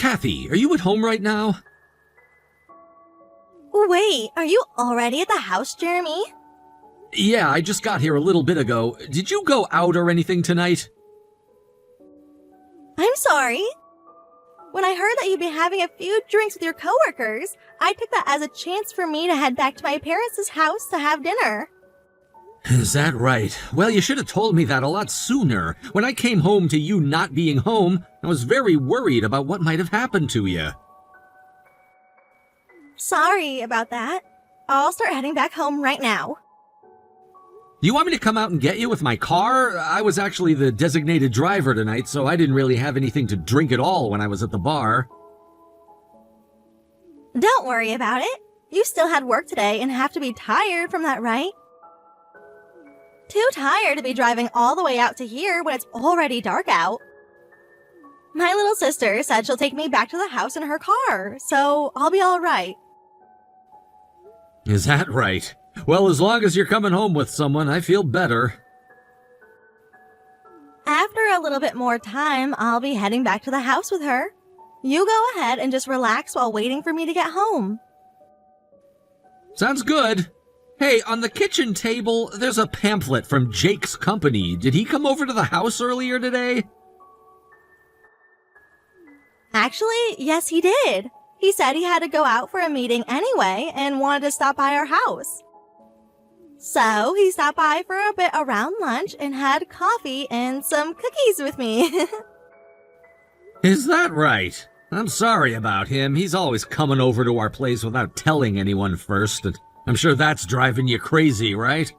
Kathy, are you at home right now? Wait, are you already at the house, Jeremy? Yeah, I just got here a little bit ago. Did you go out or anything tonight? I'm sorry. When I heard that you'd been having a few drinks with your coworkers, I took that as a chance for me to head back to my parents' house to have dinner. Is that right? Well, you should have told me that a lot sooner. When I came home to you not being home, I was very worried about what might have happened to you. Sorry about that. I'll start heading back home right now. You want me to come out and get you with my car? I was actually the designated driver tonight, so I didn't really have anything to drink at all when I was at the bar. Don't worry about it. You still had work today and have to be tired from that, right? Too tired to be driving all the way out to here when it's already dark out. My little sister said she'll take me back to the house in her car, so I'll be all right. Is that right? Well, as long as you're coming home with someone, I feel better. After a little bit more time, I'll be heading back to the house with her. You go ahead and just relax while waiting for me to get home. Sounds good. Hey, on the kitchen table, there's a pamphlet from Jake's company. Did he come over to the house earlier today? Actually, yes, he did. He said he had to go out for a meeting anyway and wanted to stop by our house. So he stopped by for a bit around lunch and had coffee and some cookies with me. Is that right? I'm sorry about him. He's always coming over to our place without telling anyone first, and I'm sure that's driving you crazy, right?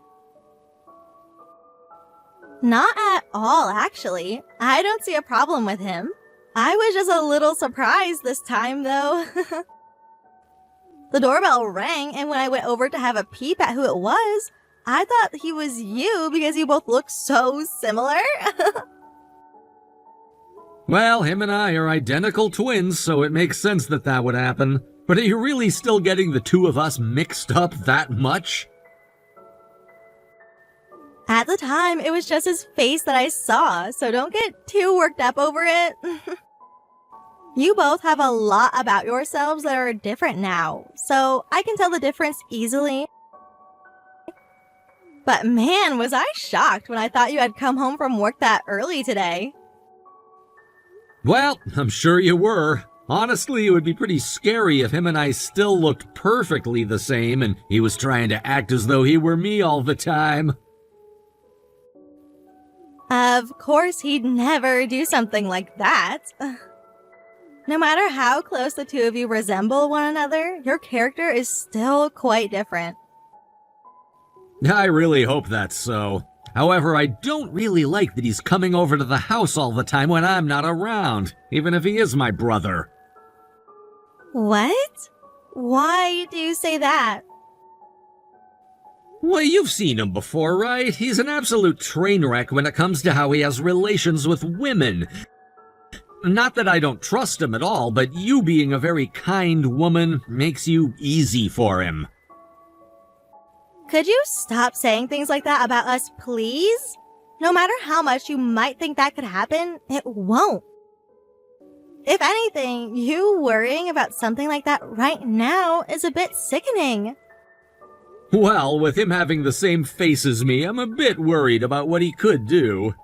Not at all, actually. I don't see a problem with him. I was just a little surprised this time, though. The doorbell rang, and when I went over to have a peep at who it was, I thought he was you because you both look so similar. Well, him and I are identical twins, so it makes sense that that would happen. But are you really still getting the two of us mixed up that much? At the time, it was just his face that I saw, so don't get too worked up over it. You both have a lot about yourselves that are different now, so I can tell the difference easily. But man, was I shocked when I thought you had come home from work that early today. Well, I'm sure you were. Honestly, it would be pretty scary if him and I still looked perfectly the same and he was trying to act as though he were me all the time. Of course, he'd never do something like that. No matter how close the two of you resemble one another, your character is still quite different. I really hope that's so. However, I don't really like that he's coming over to the house all the time when I'm not around, even if he is my brother. What? Why do you say that? Well, you've seen him before, right? He's an absolute train wreck when it comes to how he has relations with women. Not that I don't trust him at all, but you being a very kind woman makes you easy for him. Could you stop saying things like that about us, please? No matter how much you might think that could happen, it won't. If anything, you worrying about something like that right now is a bit sickening. Well, with him having the same face as me, I'm a bit worried about what he could do.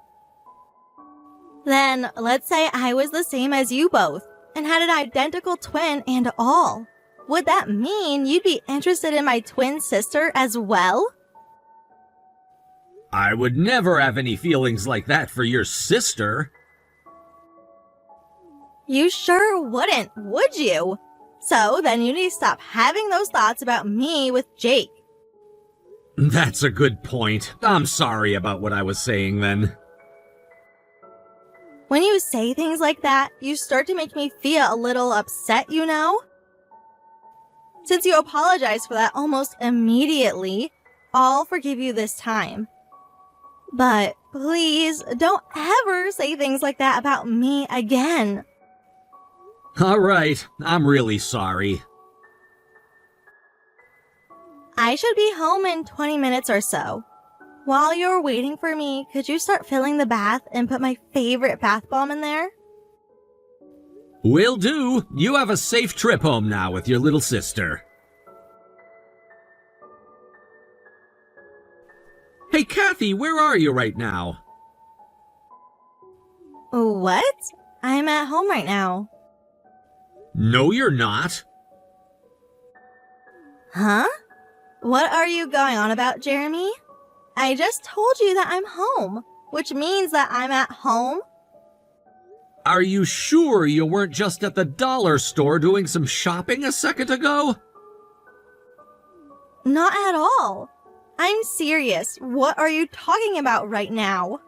Then, let's say I was the same as you both, and had an identical twin and all. Would that mean you'd be interested in my twin sister as well? I would never have any feelings like that for your sister. You sure wouldn't, would you? So then you need to stop having those thoughts about me with Jake. That's a good point. I'm sorry about what I was saying then. When you say things like that, you start to make me feel a little upset, you know? Since you apologized for that almost immediately, I'll forgive you this time. But please, don't ever say things like that about me again. All right, I'm really sorry. I should be home in 20 minutes or so. While you're waiting for me, could you start filling the bath and put my favorite bath bomb in there? Will do. You have a safe trip home now with your little sister. Hey, Kathy, where are you right now? What? I'm at home right now. No, you're not. Huh? What are you going on about, Jeremy? I just told you that I'm home, which means that I'm at home. Are you sure you weren't just at the dollar store doing some shopping a second ago? Not at all. I'm serious. What are you talking about right now?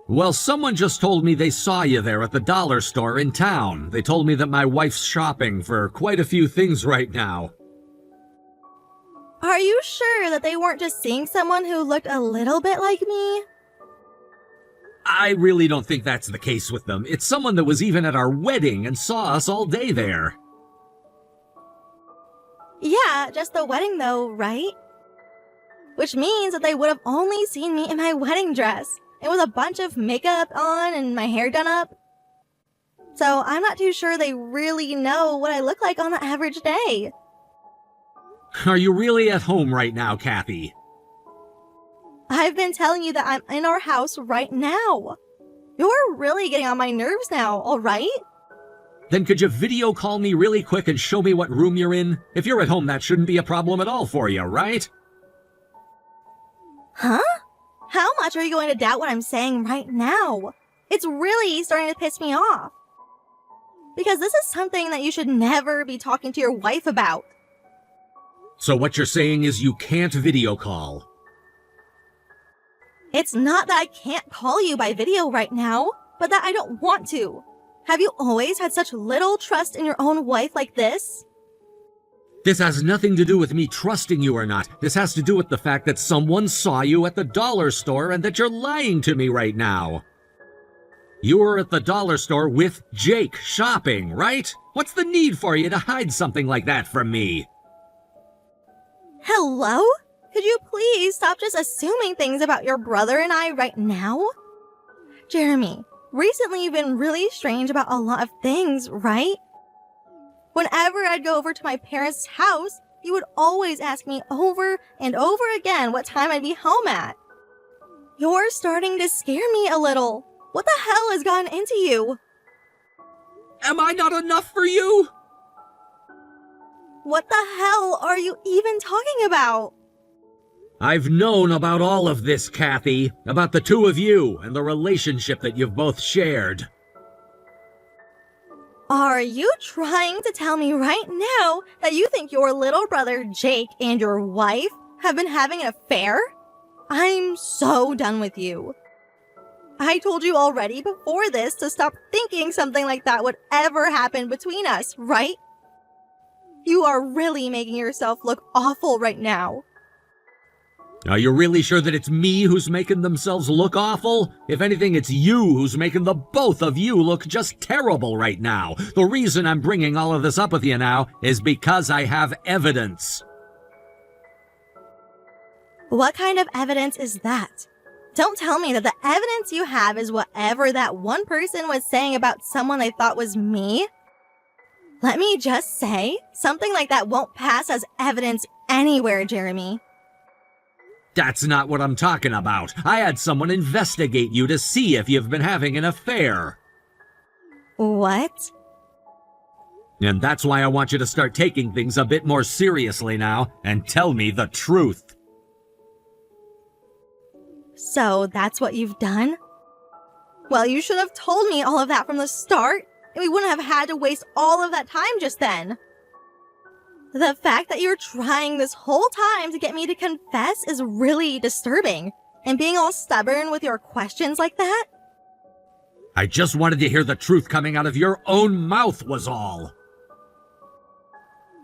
Well, someone just told me they saw you there at the dollar store in town. They told me that my wife's shopping for quite a few things right now. Are you sure that they weren't just seeing someone who looked a little bit like me? I really don't think that's the case with them. It's someone that was even at our wedding and saw us all day there. Yeah, just the wedding though, right? Which means that they would have only seen me in my wedding dress. It was a bunch of makeup on and my hair done up. So I'm not too sure they really know what I look like on an average day. Are you really at home right now, Kathy? I've been telling you that I'm in our house right now. You're really getting on my nerves now, alright? Then could you video call me really quick and show me what room you're in? If you're at home, that shouldn't be a problem at all for you, right? Huh? How much are you going to doubt what I'm saying right now? It's really starting to piss me off. Because this is something that you should never be talking to your wife about. So what you're saying is you can't video call. It's not that I can't call you by video right now, but that I don't want to. Have you always had such little trust in your own wife like this? This has nothing to do with me trusting you or not. This has to do with the fact that someone saw you at the dollar store and that you're lying to me right now. You were at the dollar store with Jake shopping, right? What's the need for you to hide something like that from me? Hello? Could you please stop just assuming things about your brother and I right now? Jeremy, recently you've been really strange about a lot of things, right? Whenever I'd go over to my parents' house, you would always ask me over and over again what time I'd be home at. You're starting to scare me a little. What the hell has gotten into you? Am I not enough for you? What the hell are you even talking about? I've known about all of this, Kathy. About the two of you and the relationship that you've both shared. Are you trying to tell me right now that you think your little brother Jake and your wife have been having an affair? I'm so done with you. I told you already before this to stop thinking something like that would ever happen between us, right? You are really making yourself look awful right now. Are you really sure that it's me who's making themselves look awful? If anything, it's you who's making the both of you look just terrible right now. The reason I'm bringing all of this up with you now is because I have evidence. What kind of evidence is that? Don't tell me that the evidence you have is whatever that one person was saying about someone they thought was me. Let me just say, something like that won't pass as evidence anywhere, Jeremy. That's not what I'm talking about. I had someone investigate you to see if you've been having an affair. What? And that's why I want you to start taking things a bit more seriously now and tell me the truth. So that's what you've done? Well, you should have told me all of that from the start, and we wouldn't have had to waste all of that time just then. The fact that you're trying this whole time to get me to confess is really disturbing, and being all stubborn with your questions like that? I just wanted to hear the truth coming out of your own mouth was all.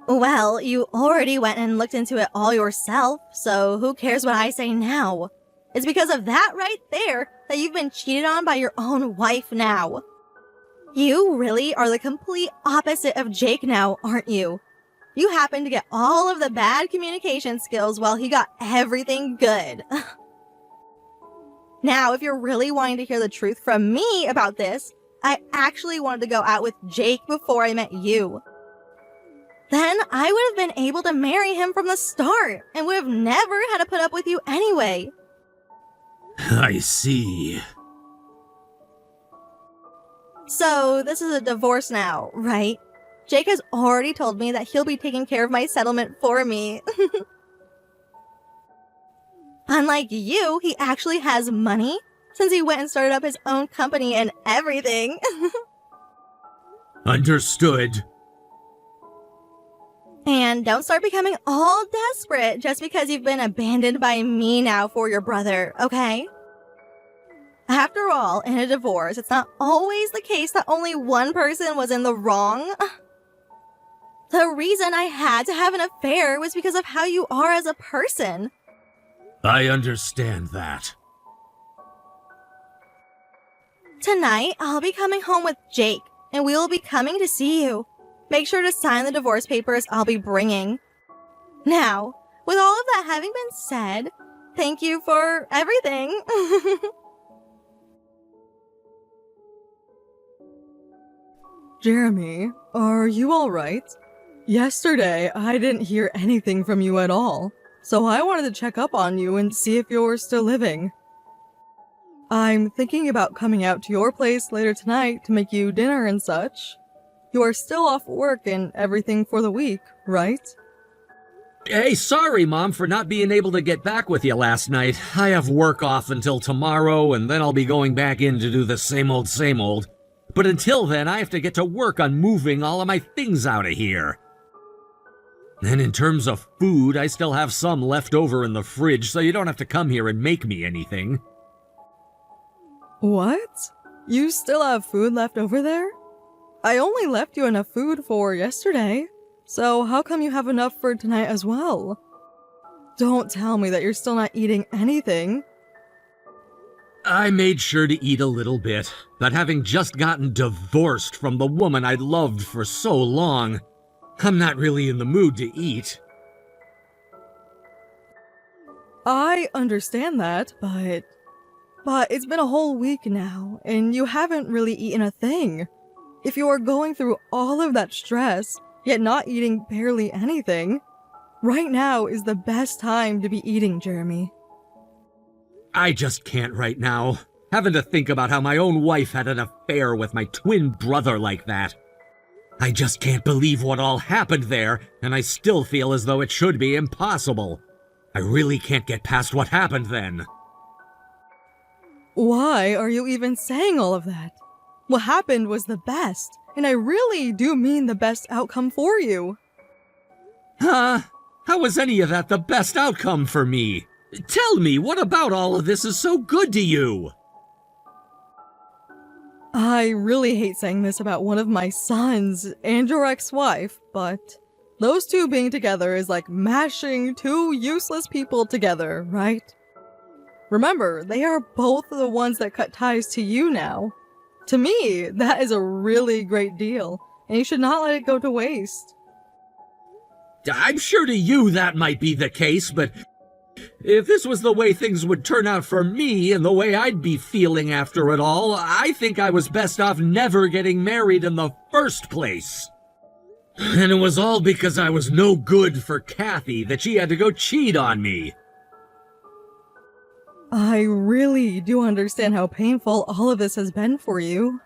Well, you already went and looked into it all yourself, so who cares what I say now? It's because of that right there that you've been cheated on by your own wife now. You really are the complete opposite of Jake now, aren't you? You happen to get all of the bad communication skills while he got everything good. Now, if you're really wanting to hear the truth from me about this, I actually wanted to go out with Jake before I met you. Then I would have been able to marry him from the start and would have never had to put up with you anyway. I see. So this is a divorce now, right? Jake has already told me that he'll be taking care of my settlement for me. Unlike you, he actually has money, since he went and started up his own company and everything. Understood. And don't start becoming all desperate just because you've been abandoned by me now for your brother, okay? After all, in a divorce, it's not always the case that only one person was in the wrong. The reason I had to have an affair was because of how you are as a person. I understand that. Tonight, I'll be coming home with Jake, and we will be coming to see you. Make sure to sign the divorce papers I'll be bringing. Now, with all of that having been said, thank you for everything. Jeremy, are you alright? Yesterday, I didn't hear anything from you at all, so I wanted to check up on you and see if you're still living. I'm thinking about coming out to your place later tonight to make you dinner and such. You are still off work and everything for the week, right? Hey, sorry, Mom, for not being able to get back with you last night. I have work off until tomorrow, and then I'll be going back in to do the same old, same old. But until then, I have to get to work on moving all of my things out of here. And in terms of food, I still have some left over in the fridge, so you don't have to come here and make me anything. What? You still have food left over there? I only left you enough food for yesterday, so how come you have enough for tonight as well? Don't tell me that you're still not eating anything. I made sure to eat a little bit, but having just gotten divorced from the woman I'd loved for so long, I'm not really in the mood to eat. I understand that, but it's been a whole week now, and you haven't really eaten a thing. If you are going through all of that stress, yet not eating barely anything, right now is the best time to be eating, Jeremy. I just can't right now. Having to think about how my own wife had an affair with my twin brother like that. I just can't believe what all happened there, and I still feel as though it should be impossible. I really can't get past what happened then. Why are you even saying all of that? What happened was the best, and I really do mean the best outcome for you. Huh? How was any of that the best outcome for me? Tell me, what about all of this is so good to you? I really hate saying this about one of my sons and your ex-wife, but those two being together is like mashing two useless people together, right? Remember, they are both the ones that cut ties to you now. To me, that is a really great deal, and you should not let it go to waste. I'm sure to you that might be the case, but if this was the way things would turn out for me and the way I'd be feeling after it all, I think I was best off never getting married in the first place. And it was all because I was no good for Kathy that she had to go cheat on me. I really do understand how painful all of this has been for you.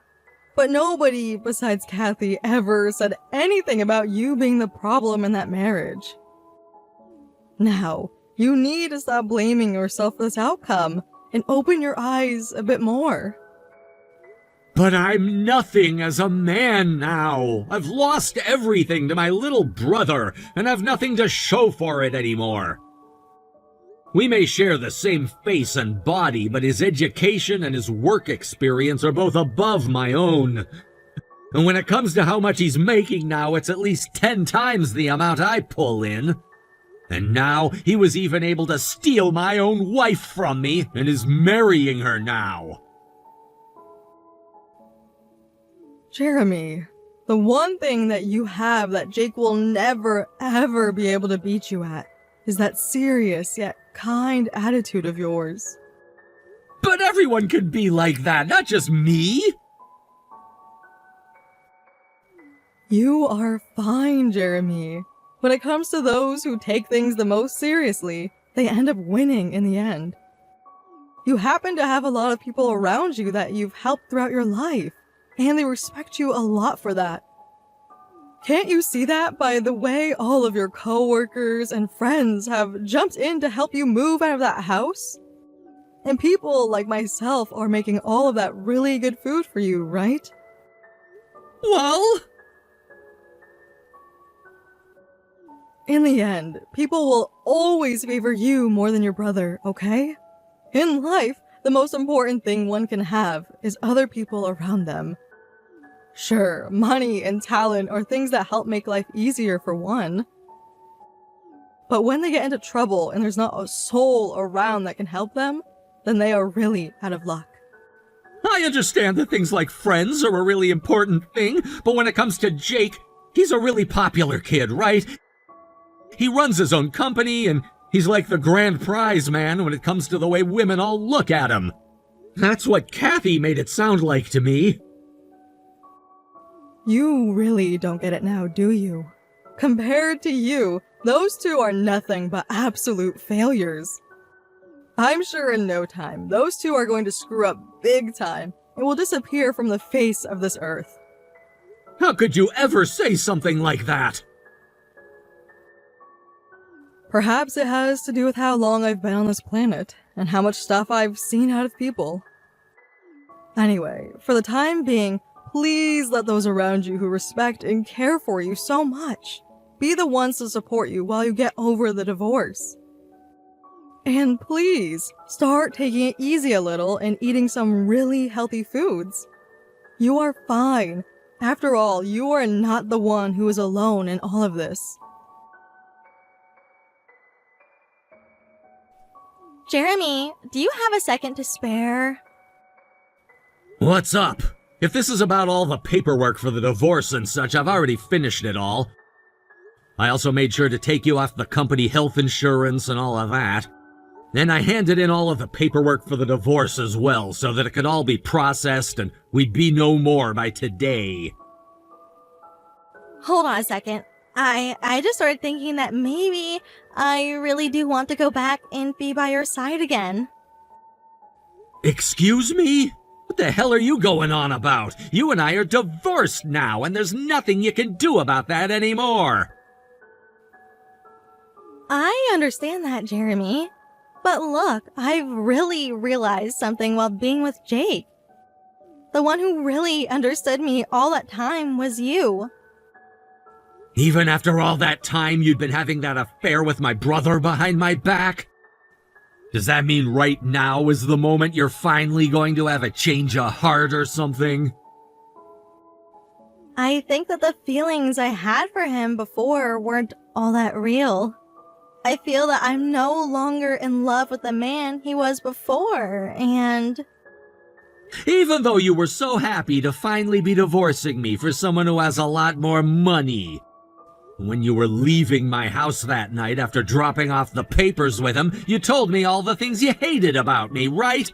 But nobody besides Kathy ever said anything about you being the problem in that marriage. Now, you need to stop blaming yourself for this outcome and open your eyes a bit more. But I'm nothing as a man now. I've lost everything to my little brother, and I've nothing to show for it anymore. We may share the same face and body, but his education and his work experience are both above my own. And when it comes to how much he's making now, it's at least 10 times the amount I pull in. And now he was even able to steal my own wife from me and is marrying her now. Jeremy, the one thing that you have that Jake will never ever be able to beat you at is that serious yet kind attitude of yours. But everyone can be like that, not just me. You are fine, Jeremy. When it comes to those who take things the most seriously, they end up winning in the end. You happen to have a lot of people around you that you've helped throughout your life, and they respect you a lot for that. Can't you see that by the way all of your coworkers and friends have jumped in to help you move out of that house? And people like myself are making all of that really good food for you, right? Well, in the end, people will always favor you more than your brother, okay? In life, the most important thing one can have is other people around them. Sure, money and talent are things that help make life easier for one. But when they get into trouble and there's not a soul around that can help them, then they are really out of luck. I understand that things like friends are a really important thing, but when it comes to Jake, he's a really popular kid, right? He runs his own company, and he's like the grand prize man when it comes to the way women all look at him. That's what Kathy made it sound like to me. You really don't get it now, do you? Compared to you, those two are nothing but absolute failures. I'm sure in no time, those two are going to screw up big time and will disappear from the face of this earth. How could you ever say something like that? Perhaps it has to do with how long I've been on this planet and how much stuff I've seen out of people. Anyway, for the time being, please let those around you who respect and care for you so much be the ones to support you while you get over the divorce. And please, start taking it easy a little and eating some really healthy foods. You are fine. After all, you are not the one who is alone in all of this. Jeremy, do you have a second to spare? What's up? If this is about all the paperwork for the divorce and such, I've already finished it all. I also made sure to take you off the company health insurance and all of that. Then I handed in all of the paperwork for the divorce as well, so that it could all be processed and we'd be no more by today. Hold on a second. I just started thinking that maybe I really do want to go back and be by your side again. Excuse me? What the hell are you going on about? You and I are divorced now, and there's nothing you can do about that anymore. I understand that, Jeremy. But look, I've really realized something while being with Jake. The one who really understood me all that time was you. Even after all that time you'd been having that affair with my brother behind my back? Does that mean right now is the moment you're finally going to have a change of heart or something? I think that the feelings I had for him before weren't all that real. I feel that I'm no longer in love with the man he was before, and... Even though you were so happy to finally be divorcing me for someone who has a lot more money. When you were leaving my house that night after dropping off the papers with him, you told me all the things you hated about me, right?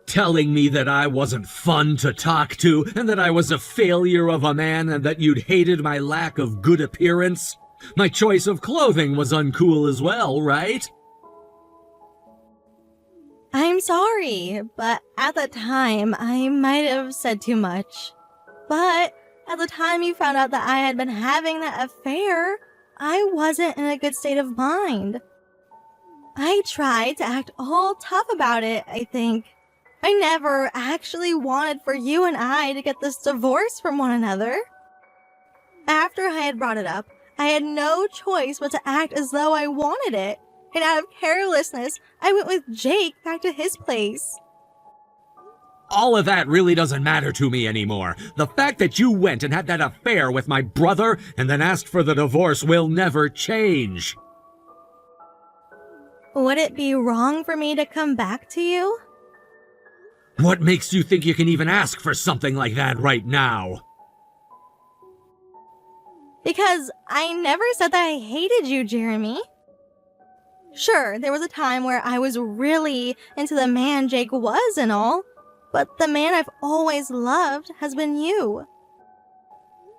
Telling me that I wasn't fun to talk to, and that I was a failure of a man, and that you'd hated my lack of good appearance. My choice of clothing was uncool as well, right? I'm sorry, but at the time, I might have said too much. But at the time you found out that I had been having that affair, I wasn't in a good state of mind. I tried to act all tough about it, I think. I never actually wanted for you and I to get this divorce from one another. After I had brought it up, I had no choice but to act as though I wanted it, and out of carelessness, I went with Jake back to his place. All of that really doesn't matter to me anymore. The fact that you went and had that affair with my brother and then asked for the divorce will never change. Would it be wrong for me to come back to you? What makes you think you can even ask for something like that right now? Because I never said that I hated you, Jeremy. Sure, there was a time where I was really into the man Jake was and all, but the man I've always loved has been you.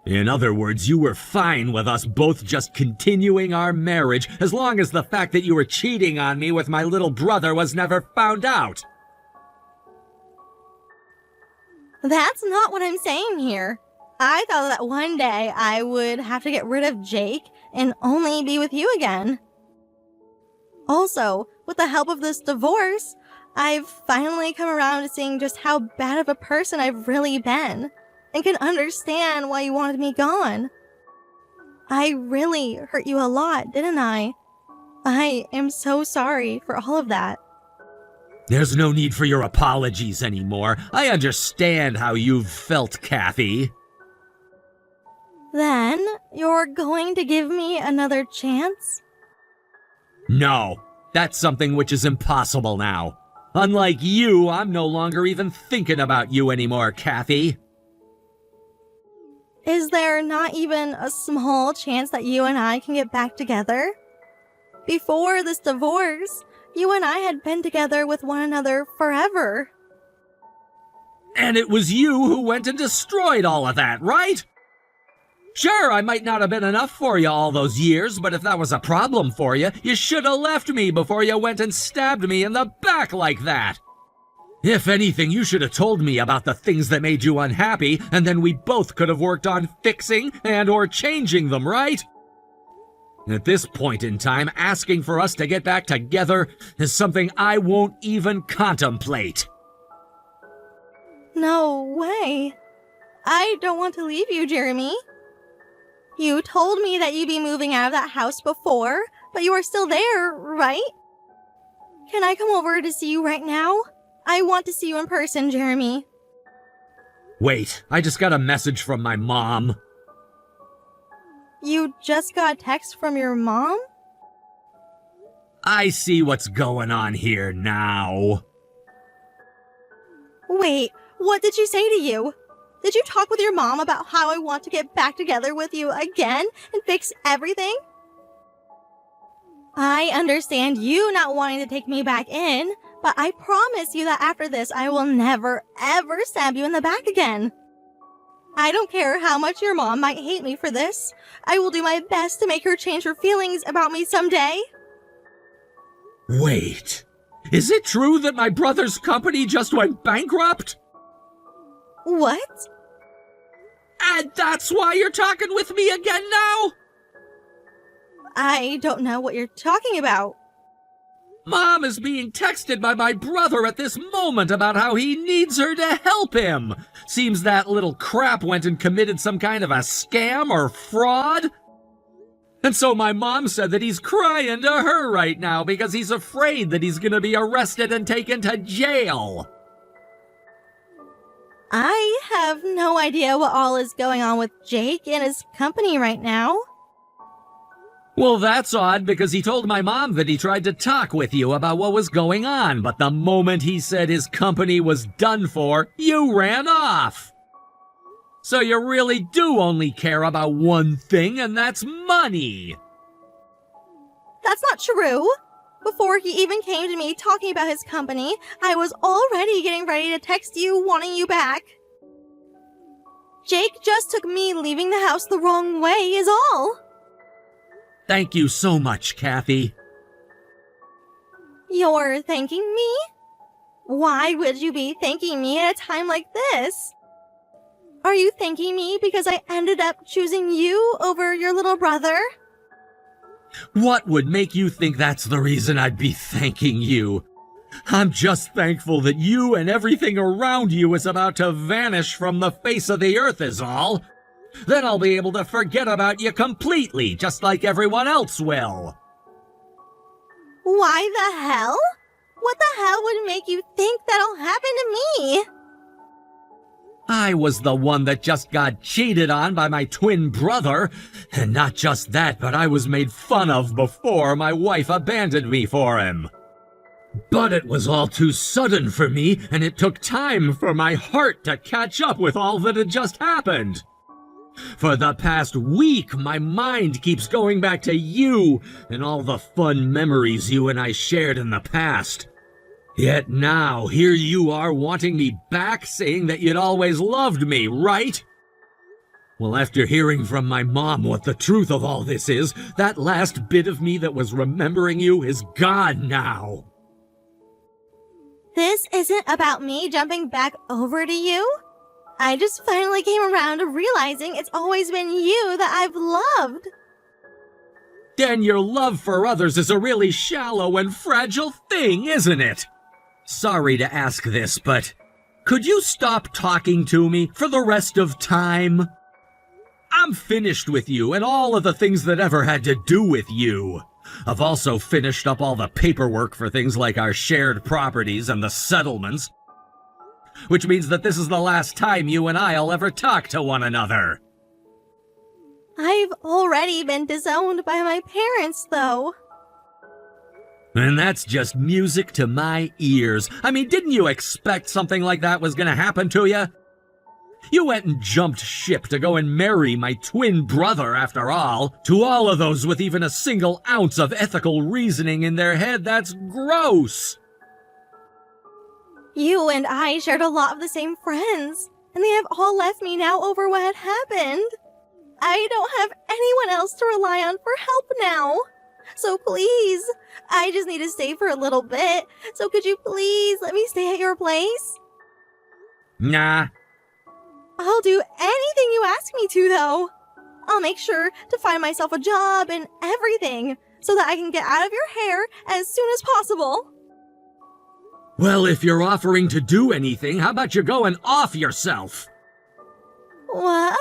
In other words, you were fine with us both just continuing our marriage as long as the fact that you were cheating on me with my little brother was never found out. That's not what I'm saying here. I thought that one day I would have to get rid of Jake and only be with you again. Also, with the help of this divorce, I've finally come around to seeing just how bad of a person I've really been, and can understand why you wanted me gone. I really hurt you a lot, didn't I? I am so sorry for all of that. There's no need for your apologies anymore. I understand how you've felt, Kathy. Then, you're going to give me another chance? No, that's something which is impossible now. Unlike you, I'm no longer even thinking about you anymore, Kathy. Is there not even a small chance that you and I can get back together? Before this divorce, you and I had been together with one another forever. And it was you who went and destroyed all of that, right? Sure, I might not have been enough for you all those years, but if that was a problem for you, you should have left me before you went and stabbed me in the back like that. If anything, you should have told me about the things that made you unhappy, and then we both could have worked on fixing and or changing them, right? At this point in time, asking for us to get back together is something I won't even contemplate. No way. I don't want to leave you, Jeremy. You told me that you'd be moving out of that house before, but you are still there, right? Can I come over to see you right now? I want to see you in person, Jeremy. Wait, I just got a message from my mom. You just got a text from your mom? I see what's going on here now. Wait, what did she say to you? Did you talk with your mom about how I want to get back together with you again and fix everything? I understand you not wanting to take me back in, but I promise you that after this, I will never, ever stab you in the back again. I don't care how much your mom might hate me for this. I will do my best to make her change her feelings about me someday. Wait, is it true that my brother's company just went bankrupt? What? And that's why you're talking with me again now? I don't know what you're talking about. Mom is being texted by my brother at this moment about how he needs her to help him. Seems that little crap went and committed some kind of a scam or fraud. And so my mom said that he's crying to her right now because he's afraid that he's gonna be arrested and taken to jail. I have no idea what all is going on with Jake and his company right now. Well, that's odd because he told my mom that he tried to talk with you about what was going on, but the moment he said his company was done for, you ran off. So you really do only care about one thing, and that's money. That's not true. Before he even came to me talking about his company, I was already getting ready to text you wanting you back. Jake just took me leaving the house the wrong way is all. Thank you so much, Kathy. You're thanking me? Why would you be thanking me at a time like this? Are you thanking me because I ended up choosing you over your little brother? What would make you think that's the reason I'd be thanking you? I'm just thankful that you and everything around you is about to vanish from the face of the earth is all. Then I'll be able to forget about you completely, just like everyone else will. Why the hell? What the hell would make you think that'll happen to me? I was the one that just got cheated on by my twin brother. And not just that, but I was made fun of before my wife abandoned me for him. But it was all too sudden for me, and it took time for my heart to catch up with all that had just happened. For the past week, my mind keeps going back to you and all the fun memories you and I shared in the past. Yet now, here you are wanting me back, saying that you'd always loved me, right? Well, after hearing from my mom what the truth of all this is, that last bit of me that was remembering you is gone now. This isn't about me jumping back over to you. I just finally came around to realizing it's always been you that I've loved. Then your love for others is a really shallow and fragile thing, isn't it? Sorry to ask this, but could you stop talking to me for the rest of time? I'm finished with you and all of the things that ever had to do with you. I've also finished up all the paperwork for things like our shared properties and the settlements, which means that this is the last time you and I'll ever talk to one another. I've already been disowned by my parents, though. And that's just music to my ears. I mean, didn't you expect something like that was gonna happen to you? You went and jumped ship to go and marry my twin brother, after all. To all of those with even a single ounce of ethical reasoning in their head, that's gross. You and I shared a lot of the same friends, and they have all left me now over what had happened. I don't have anyone else to rely on for help now. So please, I just need to stay for a little bit. So could you please let me stay at your place? Nah. I'll do anything you ask me to, though. I'll make sure to find myself a job and everything so that I can get out of your hair as soon as possible. Well, if you're offering to do anything, how about you go and off yourself? What?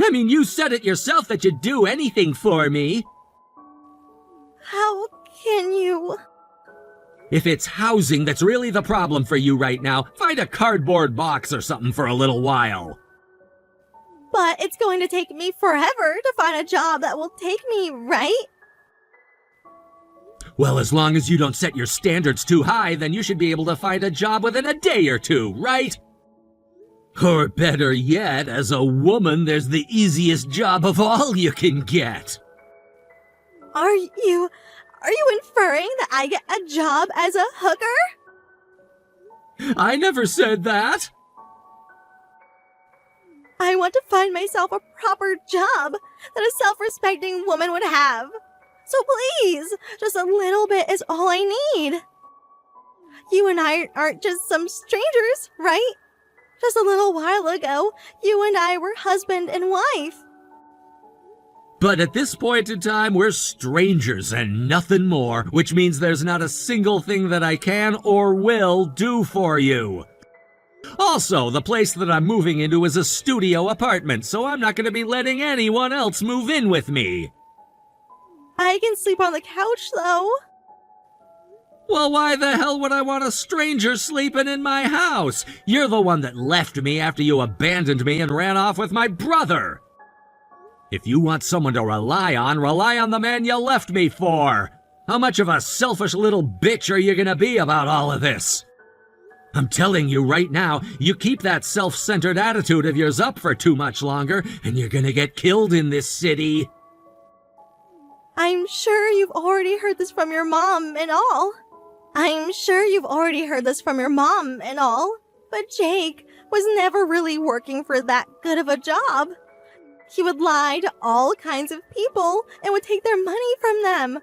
I mean, you said it yourself that you'd do anything for me. How can you? If it's housing that's really the problem for you right now, find a cardboard box or something for a little while. But it's going to take me forever to find a job that will take me, right? Well, as long as you don't set your standards too high, then you should be able to find a job within a day or two, right? Or better yet, as a woman, there's the easiest job of all you can get. Are you inferring that I get a job as a hooker? I never said that. I want to find myself a proper job that a self-respecting woman would have. So please, just a little bit is all I need. You and I aren't just some strangers, right? Just a little while ago, you and I were husband and wife. But at this point in time, we're strangers and nothing more, which means there's not a single thing that I can or will do for you. Also, the place that I'm moving into is a studio apartment, so I'm not going to be letting anyone else move in with me. I can sleep on the couch, though. Well, why the hell would I want a stranger sleeping in my house? You're the one that left me after you abandoned me and ran off with my brother. If you want someone to rely on the man you left me for. How much of a selfish little bitch are you gonna be about all of this? I'm telling you right now, you keep that self-centered attitude of yours up for too much longer, and you're gonna get killed in this city. I'm sure you've already heard this from your mom and all. But Jake was never really working for that good of a job. He would lie to all kinds of people and would take their money from them,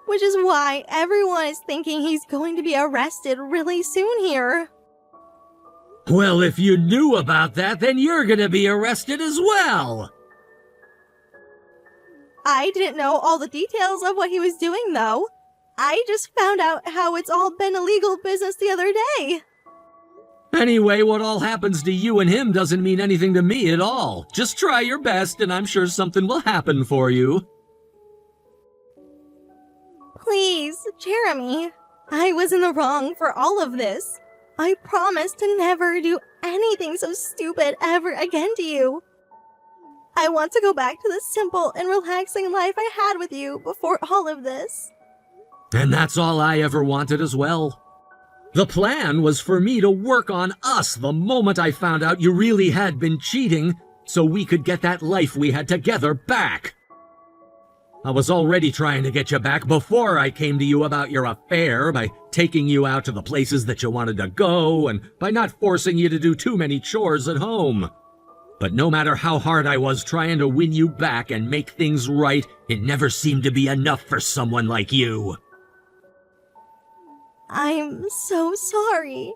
which is why everyone is thinking he's going to be arrested really soon here. Well, if you knew about that, then you're gonna be arrested as well. I didn't know all the details of what he was doing, though. I just found out how it's all been illegal business the other day. Anyway, what all happens to you and him doesn't mean anything to me at all. Just try your best, and I'm sure something will happen for you. Please, Jeremy. I was in the wrong for all of this. I promise to never do anything so stupid ever again to you. I want to go back to the simple and relaxing life I had with you before all of this. And that's all I ever wanted as well. The plan was for me to work on us the moment I found out you really had been cheating, so we could get that life we had together back. I was already trying to get you back before I came to you about your affair, by taking you out to the places that you wanted to go, and by not forcing you to do too many chores at home. But no matter how hard I was trying to win you back and make things right, it never seemed to be enough for someone like you. I'm so sorry.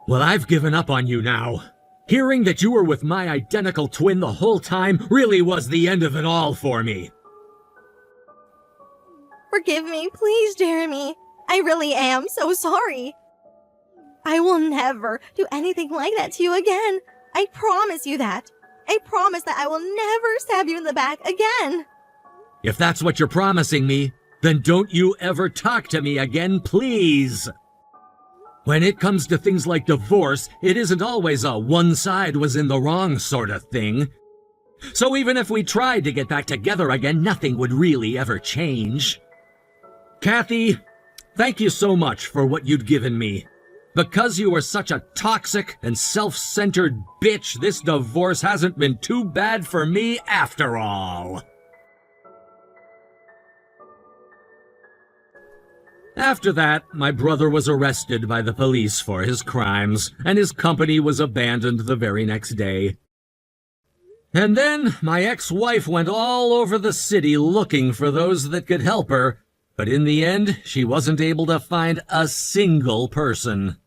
Well, I've given up on you now. Hearing that you were with my identical twin the whole time really was the end of it all for me. Forgive me, please, Jeremy. I really am so sorry. I will never do anything like that to you again. I promise you that. I promise that I will never stab you in the back again. If that's what you're promising me, then don't you ever talk to me again, please. When it comes to things like divorce, it isn't always a one side was in the wrong sort of thing. So even if we tried to get back together again, nothing would really ever change. Kathy, thank you so much for what you'd given me. Because you were such a toxic and self-centered bitch, this divorce hasn't been too bad for me after all. After that, my brother was arrested by the police for his crimes, and his company was abandoned the very next day. And then my ex-wife went all over the city looking for those that could help her, but in the end, she wasn't able to find a single person.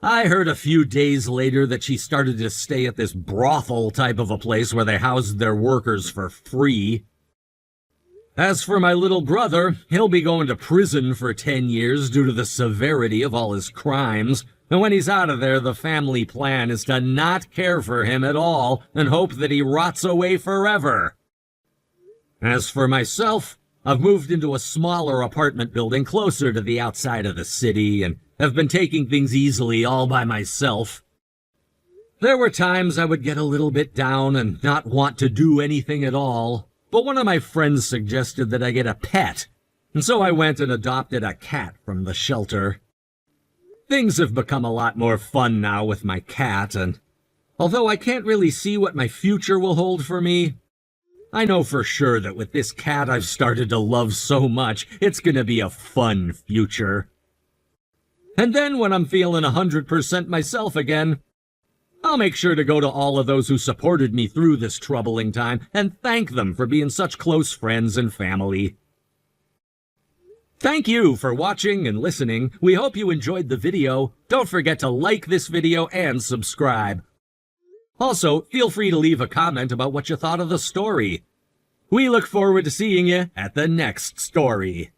I heard a few days later that she started to stay at this brothel type of a place where they housed their workers for free. As for my little brother, he'll be going to prison for 10 years due to the severity of all his crimes, and when he's out of there, the family plan is to not care for him at all and hope that he rots away forever. As for myself, I've moved into a smaller apartment building closer to the outside of the city and have been taking things easily all by myself. There were times I would get a little bit down and not want to do anything at all, but one of my friends suggested that I get a pet, and so I went and adopted a cat from the shelter. Things have become a lot more fun now with my cat, and although I can't really see what my future will hold for me, I know for sure that with this cat I've started to love so much, it's gonna be a fun future. And then when I'm feeling 100% myself again, I'll make sure to go to all of those who supported me through this troubling time and thank them for being such close friends and family. Thank you for watching and listening. We hope you enjoyed the video. Don't forget to like this video and subscribe. Also, feel free to leave a comment about what you thought of the story. We look forward to seeing you at the next story.